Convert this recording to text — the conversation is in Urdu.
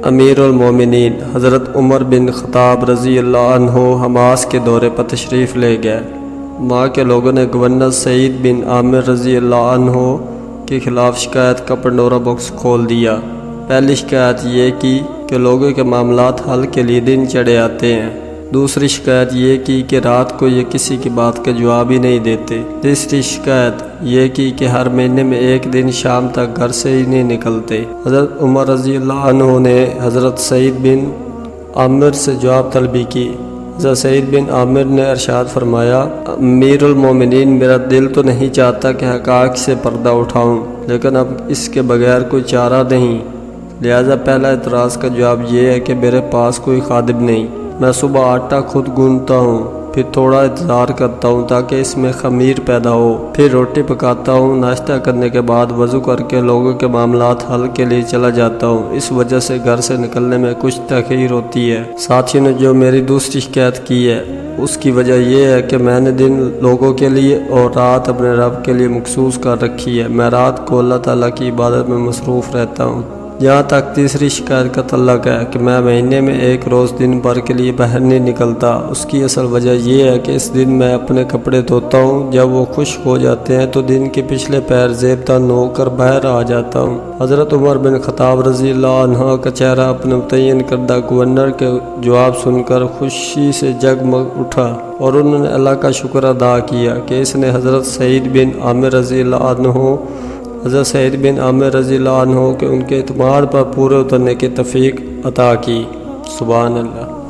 امیر المومنین حضرت عمر بن خطاب رضی اللہ عنہ حماس کے دورے پر تشریف لے گئے۔ وہاں کے لوگوں نے گورنر سعید بن عامر رضی اللہ عنہ کے خلاف شکایت کا پنڈورا باکس کھول دیا۔ پہلی شکایت یہ کی کہ لوگوں کے معاملات حل کے لیے دن چڑھے آتے ہیں۔ دوسری شکایت یہ کی کہ رات کو یہ کسی کی بات کا جواب ہی نہیں دیتے۔ تیسری شکایت یہ کی کہ ہر مہینے میں ایک دن شام تک گھر سے ہی نہیں نکلتے۔ حضرت عمر رضی اللہ عنہ نے حضرت سعید بن عامر سے جواب طلبی کی۔ حضرت سعید بن عامر نے ارشاد فرمایا، امیر المومنین، میرا دل تو نہیں چاہتا کہ حقائق سے پردہ اٹھاؤں، لیکن اب اس کے بغیر کوئی چارہ نہیں، لہذا پہلا اعتراض کا جواب یہ ہے کہ میرے پاس کوئی خادم نہیں۔ میں صبح آٹا خود گوندتا ہوں، پھر تھوڑا انتظار کرتا ہوں تاکہ اس میں خمیر پیدا ہو، پھر روٹی پکاتا ہوں، ناشتہ کرنے کے بعد وضو کر کے لوگوں کے معاملات حل کے لیے چلا جاتا ہوں۔ اس وجہ سے گھر سے نکلنے میں کچھ تاخیر ہوتی ہے۔ ساتھیوں نے جو میری دوسری شکایت کی ہے اس کی وجہ یہ ہے کہ میں نے دن لوگوں کے لیے اور رات اپنے رب کے لیے مخصوص کر رکھی ہے۔ میں رات کو اللہ تعالیٰ کی عبادت میں مصروف رہتا ہوں۔ یہاں تک تیسری شکایت کا تعلق ہے کہ میں مہینے میں ایک روز دن بھر کے لیے باہر نہیں نکلتا۔ اس کی اصل وجہ یہ ہے کہ اس دن میں اپنے کپڑے دھوتا ہوں، جب وہ خشک ہو جاتے ہیں تو دن کے پچھلے پیر زیب تن ہو کر باہر آ جاتا ہوں۔ حضرت عمر بن خطاب رضی اللہ عنہ کا چہرہ اپنے متعین کردہ گورنر کے جواب سن کر خوشی سے جگمگ اٹھا اور انہوں نے اللہ کا شکر ادا کیا کہ اس نے حضرت سعید بن عامر رضی اللہ عنہ کے ان کے اعتماد پر پورے اترنے کی توفیق عطا کی۔ سبحان اللہ۔